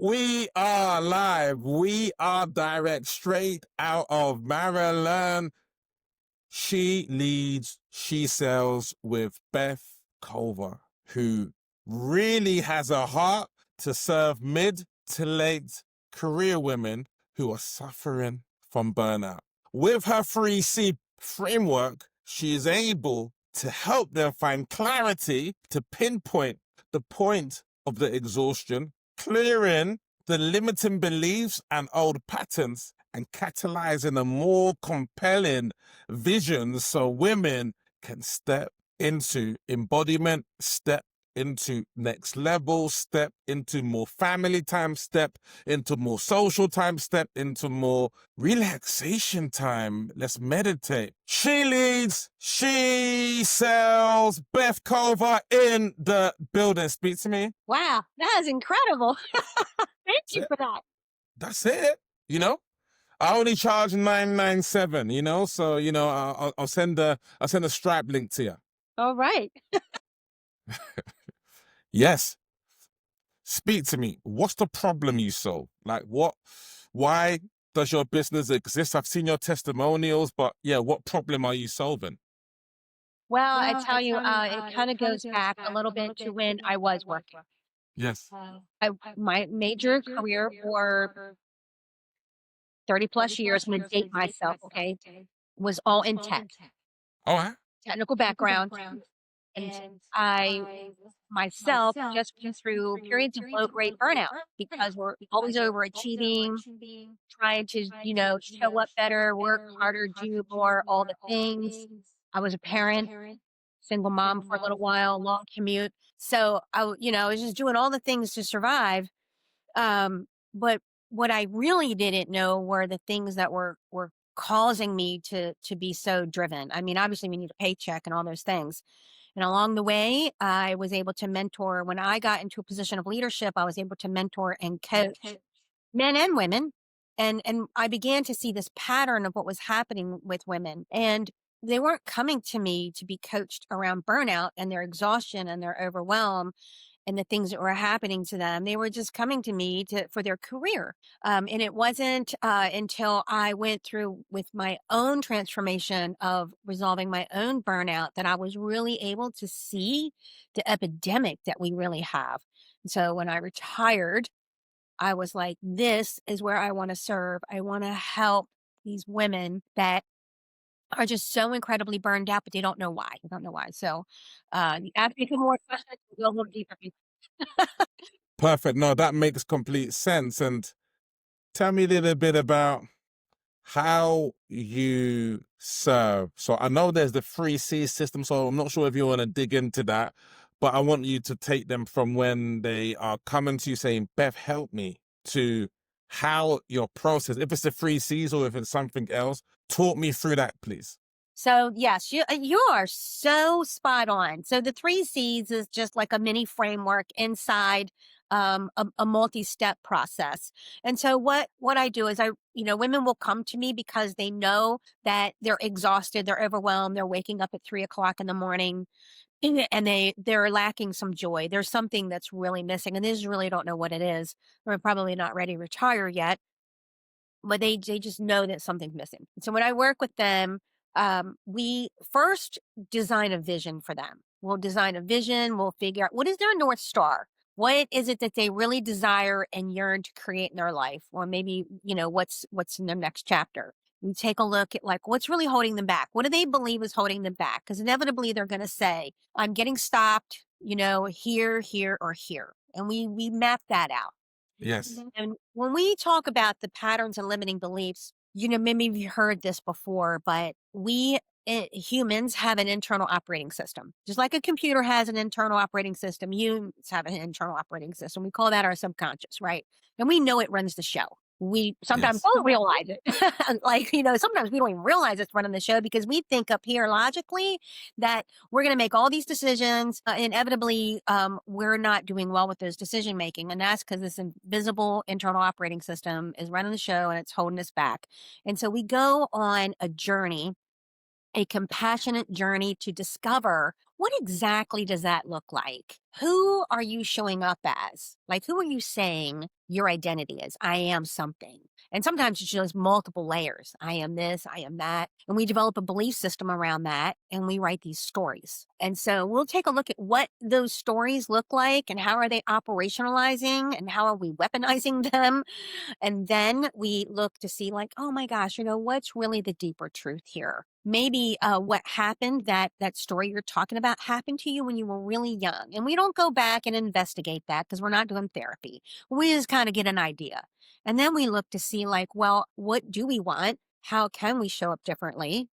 We are live. We are direct, straight out of Maryland. She leads, she sells with Beth Culver, who really has a heart to serve mid to late career women who are suffering from burnout. With her 3C framework, she is able to help them find clarity to pinpoint the point of the exhaustion, clearing the limiting beliefs and old patterns, and catalyzing a more compelling vision so women can step into embodiment, step into next level, step into more family time, step into more social time, step into more relaxation time. Let's meditate. She leads, she sells. Beth Culver in the building. Speak to me. Wow, that is incredible. Thank you for that. That's it. You know, I only charge $997. So I'll send a Stripe link to you. All right. Yes. Speak to me. What's the problem you solve? Like why does your business exist? I've seen your testimonials, but yeah, what problem are you solving? Well, I tell you, it kind of goes back a little bit to when I was working. Yes. My major career for 30 plus years, I'm going to date myself, okay, was all in tech, All right. technical background. And I myself just went through periods of low grade burnout because we're always overachieving, trying to, show up better, work harder, do more, all the things. I was a parent, single mom for a little while, long commute. So I was just doing all the things to survive. But what I really didn't know were the things that were causing me to be so driven. I mean, obviously we need a paycheck and all those things. And along the way, I was able to mentor. When I got into a position of leadership, I was able to mentor and coach men and women. And I began to see this pattern of what was happening with women. And they weren't coming to me to be coached around burnout and their exhaustion and their overwhelm and the things that were happening to them. They were just coming to me for their career. And it wasn't until I went through with my own transformation of resolving my own burnout that I was really able to see the epidemic that we really have. So when I retired, I was like, this is where I want to serve. I want to help these women that are just so incredibly burned out, but they don't know why. They don't know why. So you ask me some more questions, we'll go a little deeper. Perfect. No, that makes complete sense. And tell me a little bit about how you serve. So I know there's the 3C system, so I'm not sure if you want to dig into that, but I want you to take them from when they are coming to you saying, Beth, help me, to how your process, if it's the 3Cs or if it's something else, talk me through that, please. So yes, you are so spot on. So the 3Cs is just like a mini framework inside a multi-step process. And so what I do is women will come to me because they know that they're exhausted, they're overwhelmed, they're waking up at 3 o'clock in the morning, and they're lacking some joy. There's something that's really missing, and they just really don't know what it is. They're probably not ready to retire yet, but they just know that something's missing. So when I work with them, we first design a vision for them. We'll design a vision. We'll figure out what is their North Star. What is it that they really desire and yearn to create in their life? Or maybe, what's in their next chapter. We take a look at like what's really holding them back. What do they believe is holding them back? Because inevitably they're going to say, I'm getting stopped, here, here, or here. And we map that out. Yes. And when we talk about the patterns and limiting beliefs, maybe you've heard this before, but humans have an internal operating system. Just like a computer has an internal operating system, humans have an internal operating system. We call that our subconscious, right? And we know it runs the show. We sometimes Yes. don't realize it. Sometimes we don't even realize it's running the show because we think up here logically that we're going to make all these decisions. Inevitably, we're not doing well with those decision making. And that's because this invisible internal operating system is running the show and it's holding us back. And so we go on a journey a compassionate journey to discover what exactly does that look like? Who are you showing up as? Like, who are you saying your identity is? I am something. And sometimes it's just multiple layers. I am this, I am that. And we develop a belief system around that and we write these stories. And so we'll take a look at what those stories look like and how are they operationalizing and how are we weaponizing them. And then we look to see, like, oh my gosh, what's really the deeper truth here? Maybe what happened, that story you're talking about happened to you when you were really young. And we don't go back and investigate that because we're not doing therapy. We just kind of get an idea. And then we look to see, like, well, what do we want? How can we show up differently?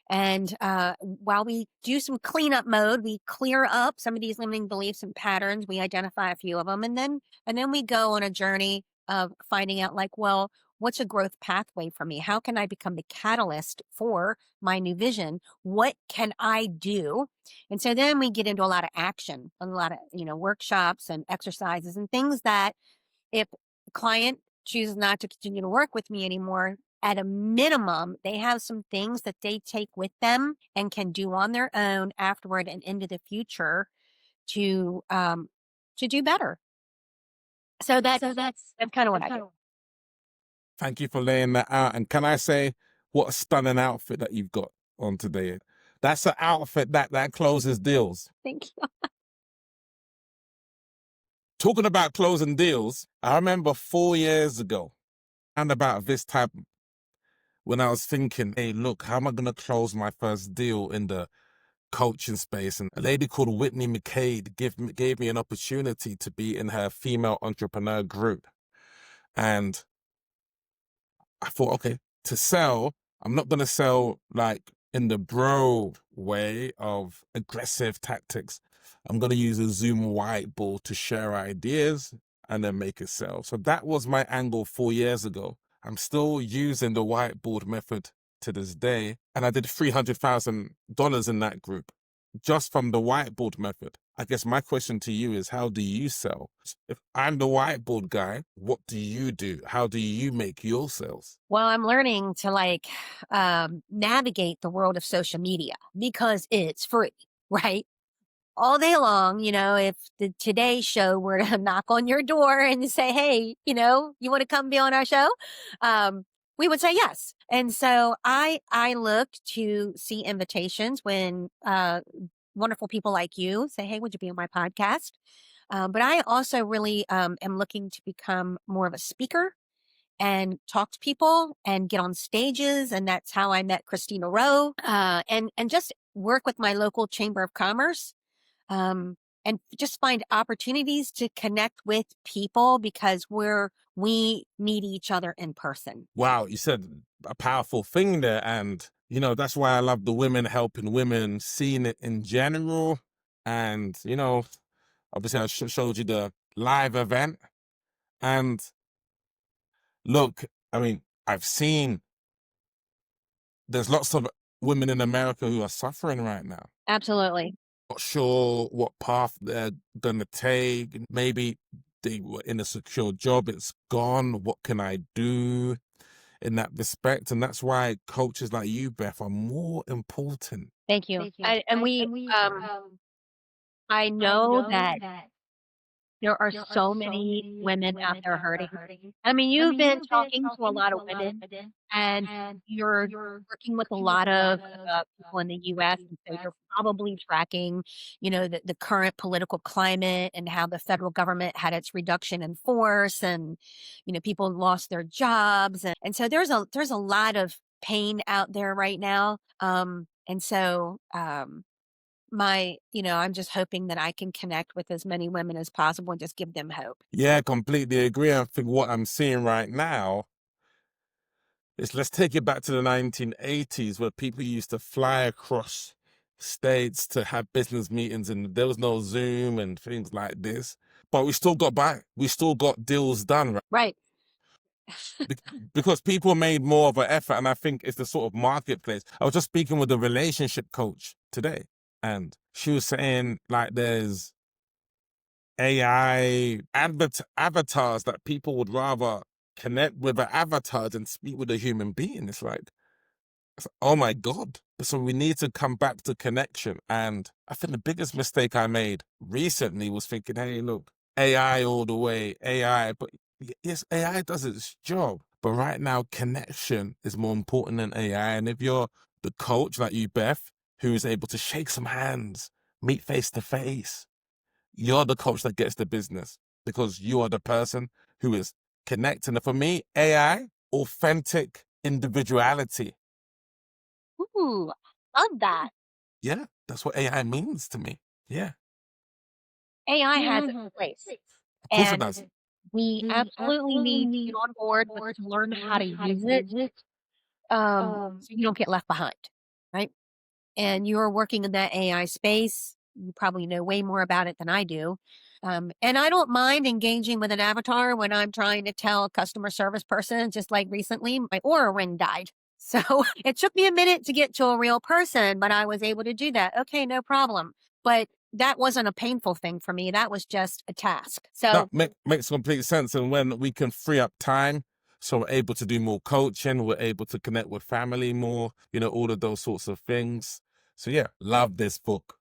And while we do some cleanup mode, we clear up some of these limiting beliefs and patterns. We identify a few of them, and then we go on a journey of finding out, like, well, what's a growth pathway for me? How can I become the catalyst for my new vision? What can I do? And so then we get into a lot of action, a lot of workshops and exercises and things that if a client chooses not to continue to work with me anymore, at a minimum, they have some things that they take with them and can do on their own afterward and into the future to do better. So that's kind of what I do. Thank you for laying that out. And can I say, what a stunning outfit that you've got on today. That's an outfit that closes deals. Thank you. Talking about closing deals, I remember 4 years ago, and about this time, when I was thinking, hey, look, how am I going to close my first deal in the coaching space? And a lady called Whitney McCade gave me an opportunity to be in her female entrepreneur group. And I thought, okay, to sell, I'm not going to sell like in the bro way of aggressive tactics. I'm going to use a Zoom whiteboard to share ideas and then make a sell. So that was my angle 4 years ago. I'm still using the whiteboard method to this day. And I did $300,000 in that group just from the whiteboard method. I guess my question to you is, how do you sell? If I'm the whiteboard guy, what do you do? How do you make your sales? Well, I'm learning to navigate the world of social media because it's free, right? All day long, if the Today Show were to knock on your door and say, hey, you want to come be on our show? We would say yes. And so I look to see invitations when wonderful people like you say, hey, would you be on my podcast? But I also really am looking to become more of a speaker and talk to people and get on stages. And that's how I met Christina Rowe, and just work with my local chamber of commerce, and just find opportunities to connect with people because we need each other in person. Wow, you said a powerful thing there. And, that's why I love the women helping women, seeing it in general. And, obviously I showed you the live event. And look, I mean, I've seen there's lots of women in America who are suffering right now. Absolutely. Not sure what path they're going to take. Maybe they were in a secure job, it's gone. What can I do in that respect? And that's why coaches like you, Beth, are more important. Thank you. I know that there are so many women out there hurting. I mean, you've been talking to a lot of women and you're working with a lot of people in the US. And so you're probably tracking, the current political climate and how the federal government had its reduction in force and, people lost their jobs. And so there's a lot of pain out there right now. And so, I'm just hoping that I can connect with as many women as possible and just give them hope. Yeah, completely agree. I think what I'm seeing right now is, let's take it back to the 1980s where people used to fly across states to have business meetings and there was no Zoom and things like this. But we still got by. We still got deals done, right? Right. Because people made more of an effort, and I think it's the sort of marketplace. I was just speaking with a relationship coach today, and she was saying, like, there's AI avatars that people would rather connect with an avatar than speak with a human being. It's like, Oh my God. So we need to come back to connection. And I think the biggest mistake I made recently was thinking, hey, look, AI all the way, AI. But yes, AI does its job. But right now, connection is more important than AI. And if you're the coach like you, Beth, who is able to shake some hands, meet face to face, you're the coach that gets the business because you are the person who is connecting. And for me, AI, authentic individuality. Ooh, love that. Yeah, that's what AI means to me. Yeah, AI has its place, of course it and does. we absolutely need to get on board with to learn how to use it, so you don't get left behind, right? And you're working in that AI space. You probably know way more about it than I do. And I don't mind engaging with an avatar when I'm trying to tell a customer service person, just like recently, my Aura ring died. So it took me a minute to get to a real person, but I was able to do that. Okay, no problem. But that wasn't a painful thing for me. That was just a task. That So, makes complete sense. And when we can free up time, so we're able to do more coaching, we're able to connect with family more, all of those sorts of things. So yeah, love this book.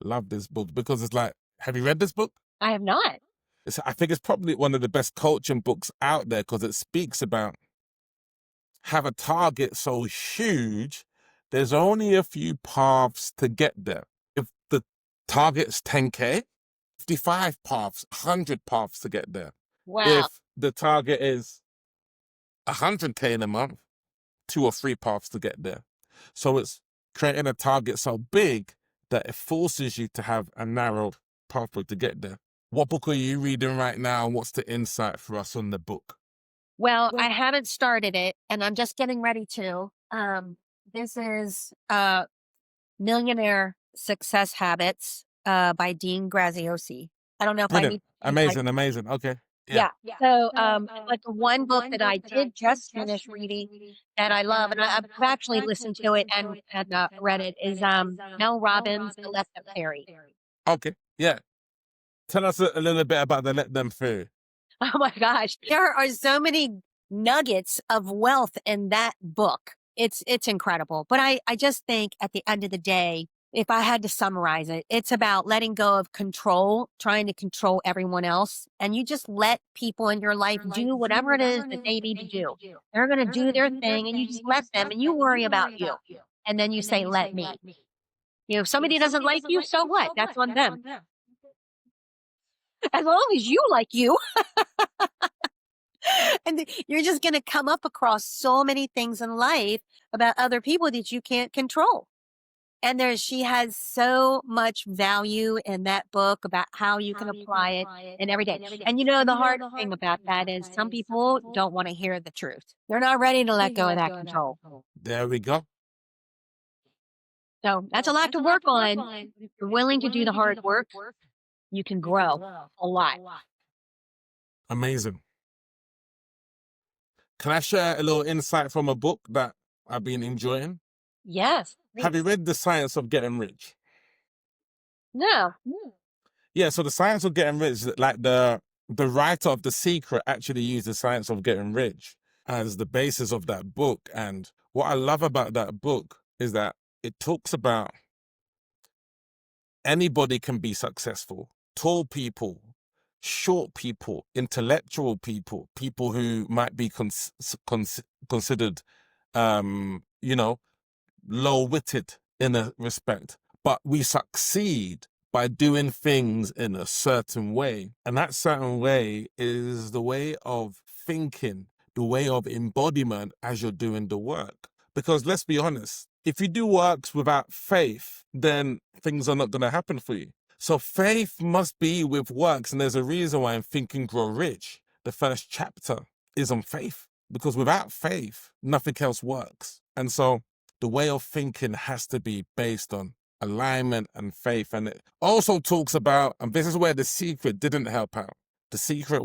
Love this book because it's like, have you read this book? I have not. I think it's probably one of the best coaching books out there because it speaks about have a target so huge, there's only a few paths to get there. If the target's 10K, 55 paths, 100 paths to get there. Wow. If the target is 100K in a month, 2 or 3 paths to get there. So it's creating a target so big that it forces you to have a narrow pathway to get there. What book are you reading right now? And what's the insight for us on the book? Well, I haven't started it and I'm just getting ready to. This is Millionaire Success Habits by Dean Graziosi. I don't know if I Brilliant. need to like Amazing. Okay. Yeah. yeah. So like the one book that I did just finish reading that I love, and I've actually listened to it and read it is Mel Robbins' The Let Them Fairy. Okay. Yeah. Tell us a little bit about the Let Them Through. Oh my gosh. There are so many nuggets of wealth in that book. It's incredible. But I just think at the end of the day, if I had to summarize it, it's about letting go of control, trying to control everyone else. And you just let people in your life do whatever it is that they need to do. They're going to do their thing and you just let them and you worry about you. And then you say, let me. If somebody doesn't like you, so what? That's on them. As long as you like you. And you're just going to come up across so many things in life about other people that you can't control. And she has so much value in that book about how you can apply it in every day. And the hard thing about that is some people don't want to hear the truth. They're not ready to let go of that control. There we go. So that's a lot to work on. If you're willing to do the hard work, you can grow a lot. Amazing. Can I share a little insight from a book that I've been enjoying? Yes. Have you read The Science of Getting Rich? No. Yeah, so The Science of Getting Rich, like the writer of The Secret actually used The Science of Getting Rich as the basis of that book. And what I love about that book is that it talks about anybody can be successful. Tall people, short people, intellectual people, people who might be considered, low-witted in a respect. But we succeed by doing things in a certain way. And that certain way is the way of thinking, the way of embodiment as you're doing the work. Because let's be honest, if you do works without faith, then things are not going to happen for you. So faith must be with works. And there's a reason why in Think and Grow Rich, the first chapter is on faith. Because without faith, nothing else works. And so the way of thinking has to be based on alignment and faith. And it also talks about, and this is where The Secret didn't help out. The Secret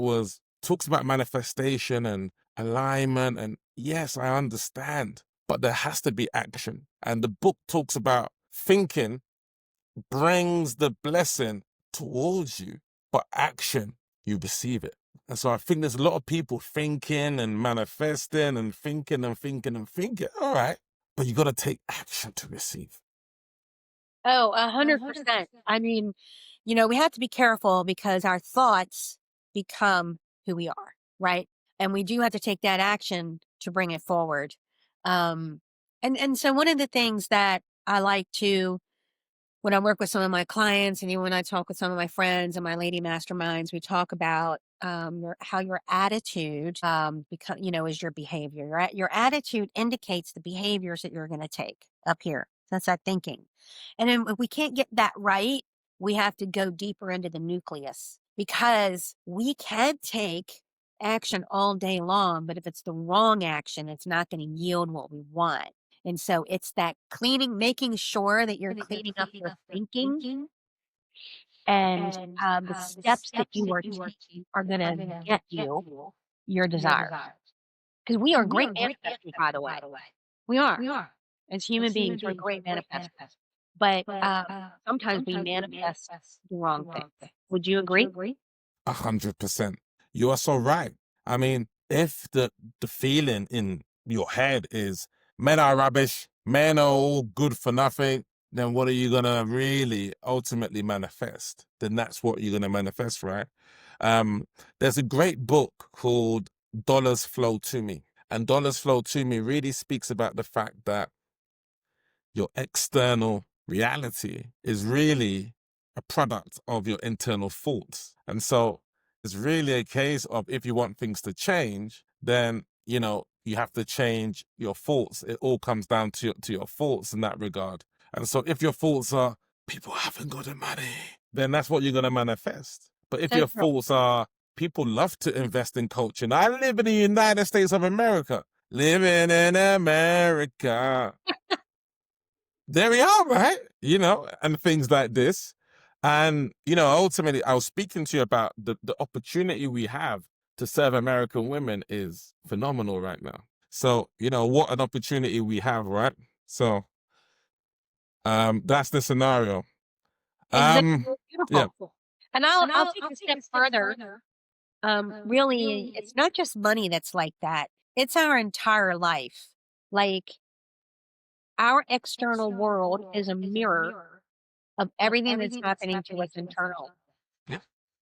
talks about manifestation and alignment. And yes, I understand, but there has to be action. And the book talks about thinking brings the blessing towards you, but action, you receive it. And so I think there's a lot of people thinking and manifesting and thinking and thinking and thinking. All right. but you got to take action to receive. Oh, 100%. I mean, we have to be careful because our thoughts become who we are, right? And we do have to take that action to bring it forward. Um, and so one of the things that I like to when I work with some of my clients and even when I talk with some of my friends and my lady masterminds, we talk about how your attitude is your behavior. Your attitude indicates the behaviors that you're going to take up here. That's that thinking. And then if we can't get that right, we have to go deeper into the nucleus because we can take action all day long, but if it's the wrong action, it's not going to yield what we want. And so it's that making sure that you're cleaning up your thinking and the steps that you are taking are going to get you your desires. Because we are great manifestors, by the way. We are. As human beings, we're great manifestors. But sometimes we manifest the wrong things. Would you agree? 100%. You are so right. I mean, if the feeling in your head is men are rubbish, men are all good for nothing, then what are you going to really ultimately manifest? Then that's what you're going to manifest, right? There's a great book called Dollars Flow to Me. And Dollars Flow to Me really speaks about the fact that your external reality is really a product of your internal thoughts. And so it's really a case of if you want things to change, then, you have to change your thoughts. It all comes down to your thoughts in that regard. And so if your thoughts are, people haven't got the money, then that's what you're going to manifest. But if your thoughts are, people love to invest in culture. And I live in the United States of America. Living in America. There we are, right? And things like this. And, ultimately, I was speaking to you about the opportunity we have to serve American women is phenomenal right now. So, what an opportunity we have, right? So, that's the scenario. Beautiful. Yeah. And I'll take a step further. Really, it's not just money that's like that. It's our entire life. Like, our external world is a mirror of everything that's happening to us internal. Yeah.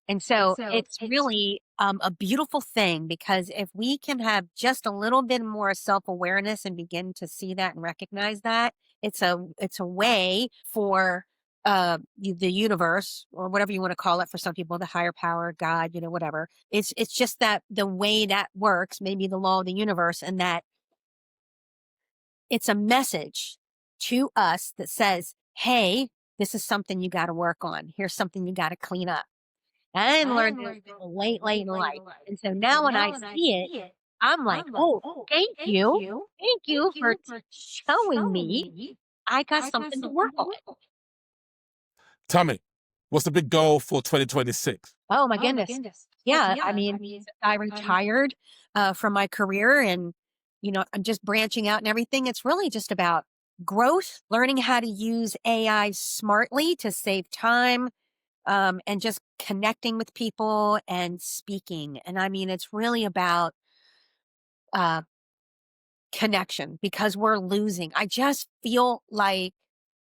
And so it's really a beautiful thing because if we can have just a little bit more self-awareness and begin to see that and recognize that, it's a way for the universe or whatever you want to call it for some people, the higher power, God, whatever. It's just that the way that works, maybe the law of the universe, and that it's a message to us that says, hey, this is something you got to work on. Here's something you got to clean up. I learned this late in life. And so now when I see it, I'm like, oh, thank you. Thank you for showing me I got something to work on. Tell me, what's the big goal for 2026? Oh, my goodness. Yeah, I mean, I retired from my career and, I'm just branching out and everything. It's really just about growth, learning how to use AI smartly to save time, and just connecting with people and speaking. And I mean, it's really about connection because we're losing. I just feel like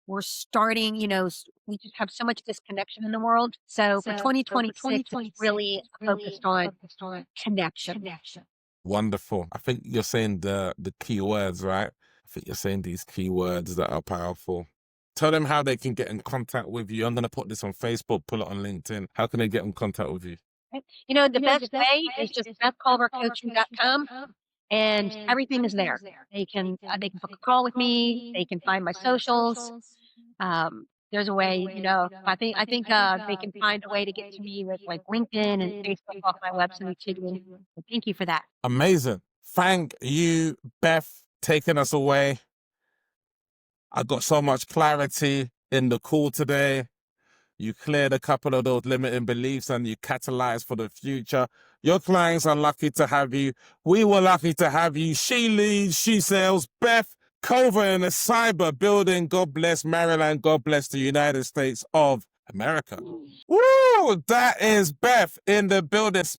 we're starting, we just have so much disconnection in the world. So for 2026, it's really focused on connection. Wonderful. I think you're saying the key words, right? I think you're saying these key words that are powerful. Tell them how they can get in contact with you. I'm going to put this on Facebook, put it on LinkedIn. How can they get in contact with you? The best way is just BethCulverCoaching.com. And everything is there. They can book a call with me. They can find my socials. There's a way, I think they can find a way to get to me with like LinkedIn and Facebook off my website too. Thank you for that. Amazing. Thank you, Beth, taking us away. I got so much clarity in the call today. You cleared a couple of those limiting beliefs and you catalyze for the future. Your clients are lucky to have you. We were lucky to have you. She leads, she sells. Beth Culver in the cyber building. God bless Maryland. God bless the United States of America. Woo! That is Beth in the building.